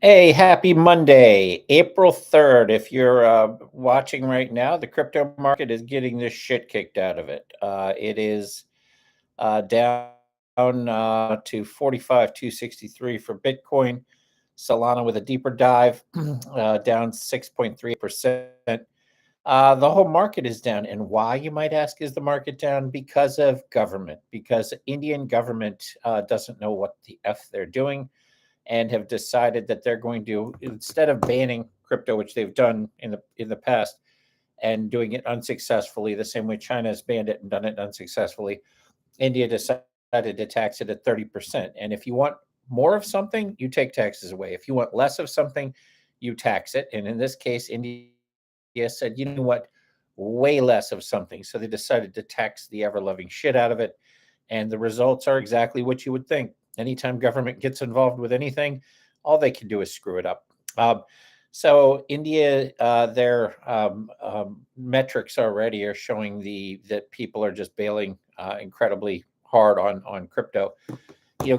Hey, happy Monday, April 3rd. If you're watching right now, the crypto market is getting the shit kicked out of it. It is down to 45,263 for Bitcoin. Solana with a deeper dive, down 6.3%. The whole market is down. And why, you might ask, is the market down? Because of government, because Indian government doesn't know what the F they're doing and have decided that they're going to, instead of banning crypto, which they've done in the past and doing it unsuccessfully, the same way China has banned it and done it unsuccessfully, India decided to tax it at 30%. And if you want more of something, you take taxes away. If you want less of something, you tax it. And in this case, India said, you know what, way less of something. So they decided to tax the ever loving shit out of it. And the results are exactly what you would think. Anytime government gets involved with anything, all they can do is screw it up. So India, their metrics already are showing that people are just bailing incredibly hard on crypto.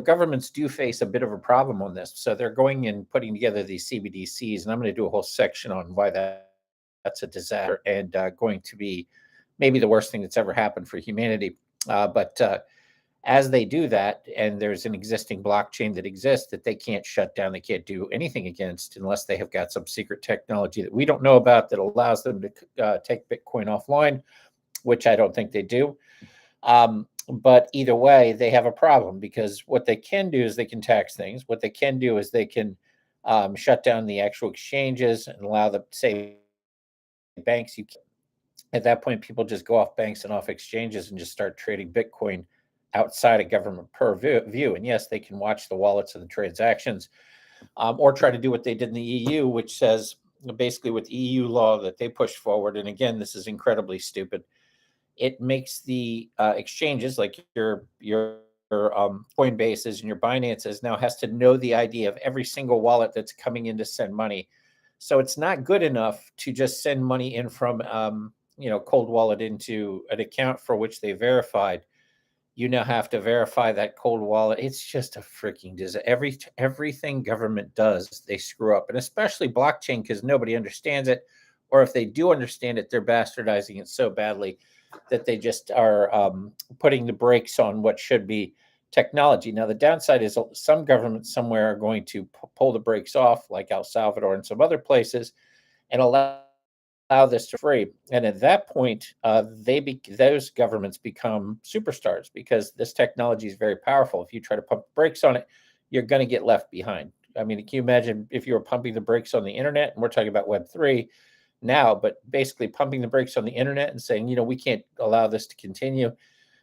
Governments do face a bit of a problem on this, so they're going and putting together these CBDCs, and I'm going to do a whole section on why that's a disaster and going to be maybe the worst thing that's ever happened for humanity. But as they do that, and there's an existing blockchain that exists that they can't shut down, they can't do anything against unless they have got some secret technology that we don't know about that allows them to take Bitcoin offline, which I don't think they do. But either way, they have a problem because what they can do is they can tax things. What they can do is they can shut down the actual exchanges and allow the, say, banks. At that point, people just go off banks and off exchanges and just start trading Bitcoin outside of government purview. And yes, they can watch the wallets and the transactions, or try to do what they did in the EU, which says basically with EU law that they pushed forward. And again, this is incredibly stupid. It makes the exchanges like your Coinbases and your Binances now has to know the ID of every single wallet that's coming in to send money. So it's not good enough to just send money in from cold wallet into an account for which they verified. You now have to verify that cold wallet. It's just a freaking disaster. Everything government does, they screw up, and especially blockchain because nobody understands it, or if they do understand it, they're bastardizing it so badly that they just are putting the brakes on what should be technology. Now, the downside is some governments somewhere are going to pull the brakes off, like El Salvador and some other places, and allow this to free. And at that point, those governments become superstars because this technology is very powerful. If you try to pump brakes on it, you're going to get left behind. I mean, can you imagine if you were pumping the brakes on the internet? And we're talking about Web3 now, but basically pumping the brakes on the internet and saying, we can't allow this to continue.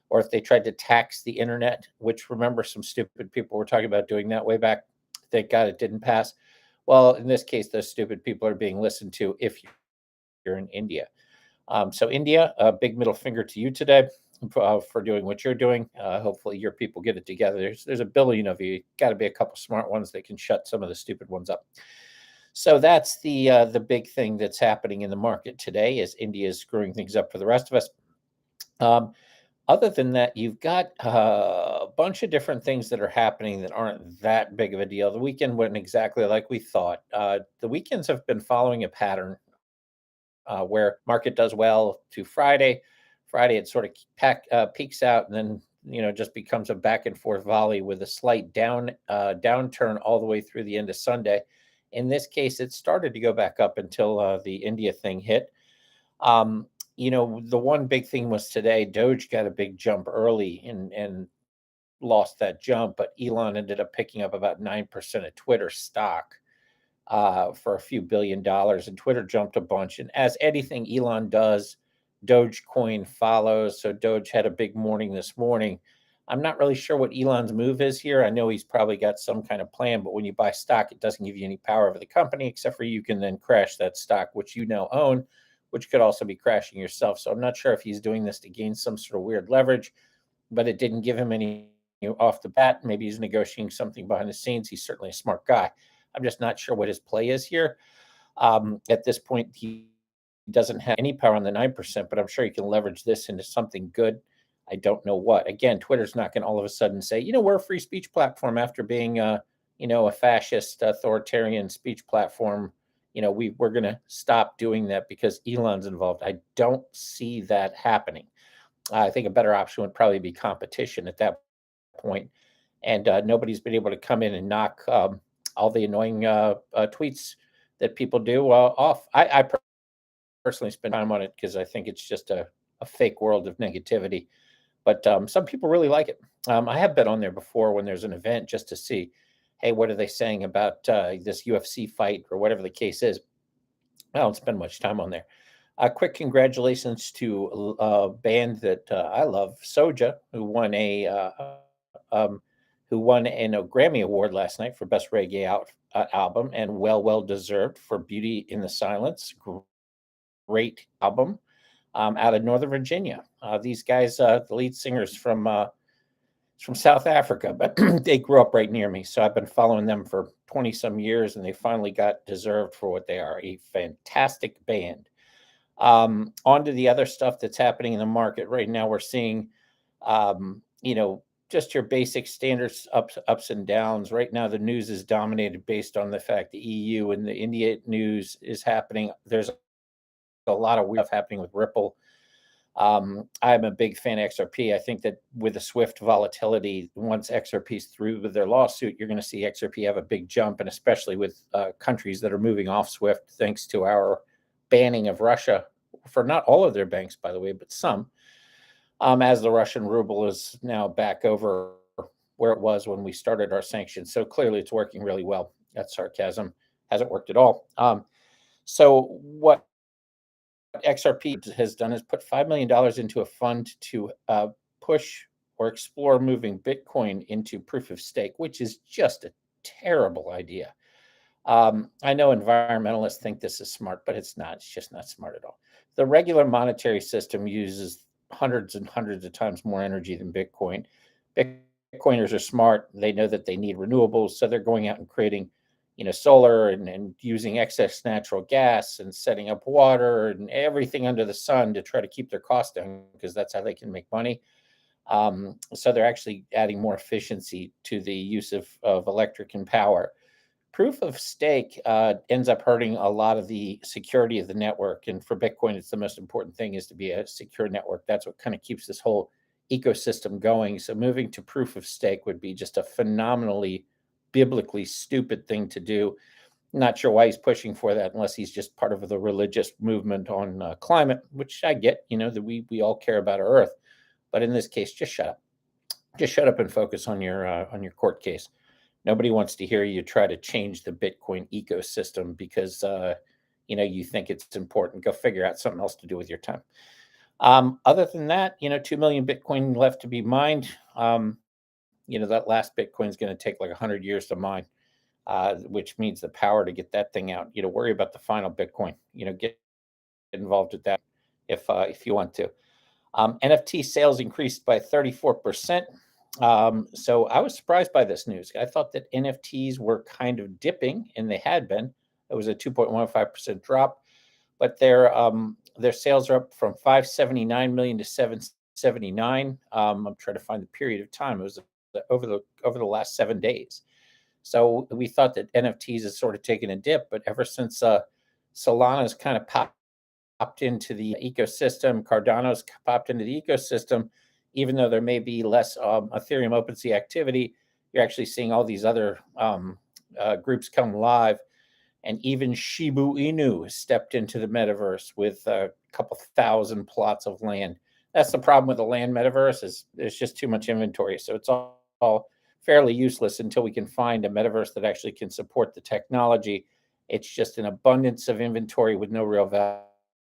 Or if they tried to tax the internet, which, remember, some stupid people were talking about doing that way back. Thank God it didn't pass. Well, in this case, those stupid people are being listened to if you're in India. So India, a big middle finger to you today for doing what you're doing. Hopefully your people get it together. There's a billion of you. Got to be a couple smart ones that can shut some of the stupid ones up. So that's the big thing that's happening in the market today is India is screwing things up for the rest of us. Other than that, you've got a bunch of different things that are happening that aren't that big of a deal. The weekend went exactly like we thought. The weekends have been following a pattern where market does well to Friday. Friday, it sort of peaks out and then just becomes a back and forth volley with a slight downturn all the way through the end of Sunday. In this case, it started to go back up until the India thing hit. The one big thing was today, Doge got a big jump early and lost that jump, but Elon ended up picking up about 9% of Twitter stock for a few $billions, and Twitter jumped a bunch. And as anything Elon does, Dogecoin follows. So Doge had a big morning this morning. I'm not really sure what Elon's move is here. I know he's probably got some kind of plan, but when you buy stock, it doesn't give you any power over the company, except for you can then crash that stock, which you now own, which could also be crashing yourself. So I'm not sure if he's doing this to gain some sort of weird leverage, but it didn't give him any off the bat. Maybe he's negotiating something behind the scenes. He's certainly a smart guy. I'm just not sure what his play is here. At this point, he doesn't have any power on the 9%, but I'm sure he can leverage this into something good. I don't know what. Again, Twitter's not going to all of a sudden say, we're a free speech platform after being a fascist authoritarian speech platform, we're going to stop doing that because Elon's involved. I don't see that happening. I think a better option would probably be competition at that point. And nobody's been able to come in and knock all the annoying tweets that people do off. I personally spend time on it because I think it's just a fake world of negativity. But some people really like it. I have been on there before when there's an event just to see, hey, what are they saying about this UFC fight or whatever the case is. I don't spend much time on there. Quick congratulations to a band that I love, Soja, um, who won a Grammy Award last night for Best Reggae Album, and well deserved for Beauty in the Silence. Great album out of Northern Virginia. These guys, the lead singers from South Africa, but they grew up right near me, so I've been following them for 20 some years, and they finally got deserved for what they are, a fantastic band. On to the other stuff that's happening in the market right now. We're seeing, um, you know, just your basic standards ups and downs. Right now, the news is dominated based on the fact the EU and the India news is happening. There's a lot of weird stuff happening with Ripple. I'm a big fan of XRP. I think that with the swift volatility, once XRP's through with their lawsuit, you're going to see XRP have a big jump, and especially with countries that are moving off SWIFT, thanks to our banning of Russia for not all of their banks, by the way, but some, as the Russian ruble is now back over where it was when we started our sanctions. So clearly it's working really well. That's sarcasm. Hasn't worked at all. So what XRP has done is put $5 million into a fund to push or explore moving Bitcoin into proof of stake, which is just a terrible idea. I know environmentalists think this is smart, but it's not. It's just not smart at all. The regular monetary system uses hundreds and hundreds of times more energy than Bitcoin. Bitcoiners are smart. They know that they need renewables, so they're going out and creating, solar and using excess natural gas and setting up water and everything under the sun to try to keep their costs down because that's how they can make money. So they're actually adding more efficiency to the use of electric and power. Proof of stake ends up hurting a lot of the security of the network. And for Bitcoin, it's the most important thing is to be a secure network. That's what kind of keeps this whole ecosystem going. So moving to proof of stake would be just a phenomenally biblically stupid thing to do. Not sure why he's pushing for that unless he's just part of the religious movement on climate, which I get, that we all care about our earth. But in this case, just shut up. Just shut up and focus on your court case. Nobody wants to hear you try to change the Bitcoin ecosystem because you think it's important. Go figure out something else to do with your time. Other than that, 2 million Bitcoin left to be mined. That last Bitcoin is going to take like 100 years to mine, which means the power to get that thing out. Worry about the final Bitcoin. Get involved with that if you want to. NFT sales increased by 34%. So I was surprised by this news. I thought that NFTs were kind of dipping, and they had been. It was a 2.15% drop, but their sales are up from 579 million to 779. I'm trying to find the period of time. It was over the last 7 days. So we thought that NFTs has sort of taken a dip, but ever since Solana's kind of popped into the ecosystem, Cardano's popped into the ecosystem, even though there may be less Ethereum OpenSea activity, you're actually seeing all these other groups come live. And even Shiba Inu has stepped into the metaverse with a couple thousand plots of land. That's the problem with the land metaverse is there's just too much inventory. So it's all fairly useless until we can find a metaverse that actually can support the technology. It's just an abundance of inventory with no real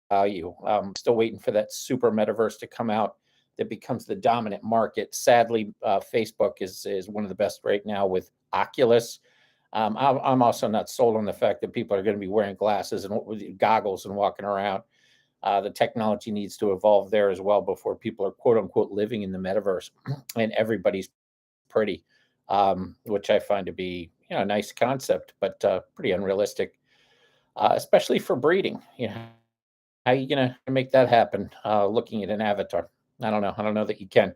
value. Still waiting for that super metaverse to come out that becomes the dominant market. Sadly, Facebook is one of the best right now with Oculus. I'm also not sold on the fact that people are going to be wearing glasses and goggles and walking around. The technology needs to evolve there as well before people are quote unquote living in the metaverse and everybody's pretty, which I find to be a nice concept, but pretty unrealistic, especially for breeding. How are you going to make that happen looking at an avatar? I don't know. I don't know that you can.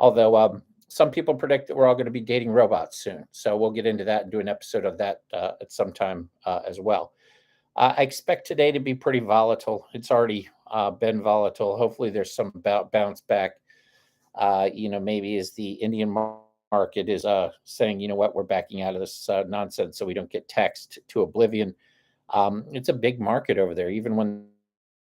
Although some people predict that we're all going to be dating robots soon. So we'll get into that and do an episode of that at some time as well. I expect today to be pretty volatile. It's already been volatile. Hopefully, there's some bounce back. Maybe as the Indian market is saying, you know what, we're backing out of this nonsense so we don't get taxed to oblivion. It's a big market over there, even when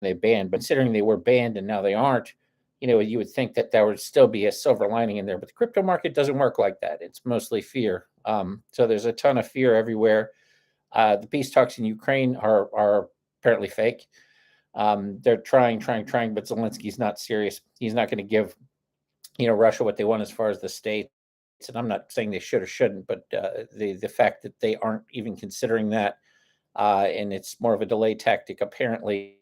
they banned. But considering they were banned and now they aren't, you would think that there would still be a silver lining in there. But the crypto market doesn't work like that. It's mostly fear. So there's a ton of fear everywhere. The peace talks in Ukraine are apparently fake. They're trying, but Zelensky's not serious. He's not going to give, Russia what they want as far as the states. And I'm not saying they should or shouldn't, but the fact that they aren't even considering that, and it's more of a delay tactic, apparently,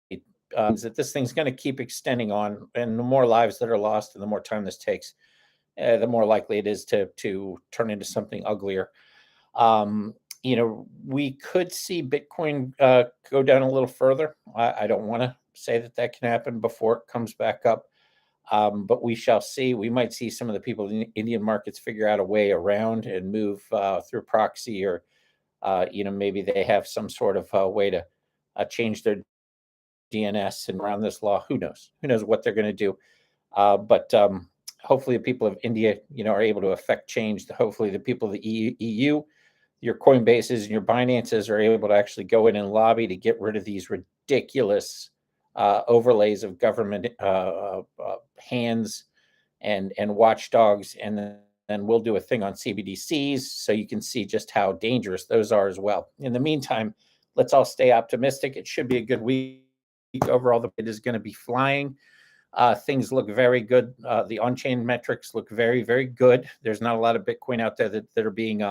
is that this thing's going to keep extending on, and the more lives that are lost and the more time this takes, the more likely it is to turn into something uglier. We could see Bitcoin go down a little further. I don't want to say that can happen before it comes back up, but we shall see. We might see some of the people in the Indian markets figure out a way around and move through proxy, or maybe they have some sort of way to change their DNS and around this law. Who knows? Who knows what they're going to do? But hopefully, the people of India, are able to affect change. Hopefully, the people of the EU, your Coinbases and your Binances, are able to actually go in and lobby to get rid of these ridiculous overlays of government hands and watchdogs, and then we'll do a thing on CBDCs so you can see just how dangerous those are as well. In the meantime, let's all stay optimistic. It should be a good week overall. The bit is going to be flying. Things look very good. The on-chain metrics look very, very good. There's not a lot of Bitcoin out there that are being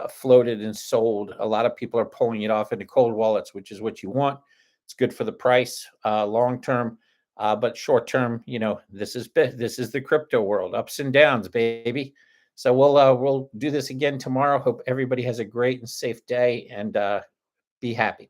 floated and sold. A lot of people are pulling it off into cold wallets, which is what you want. It's good for the price long term, but short term, this is the crypto world, ups and downs, baby. So we'll do this again tomorrow. Hope everybody has a great and safe day, and be happy.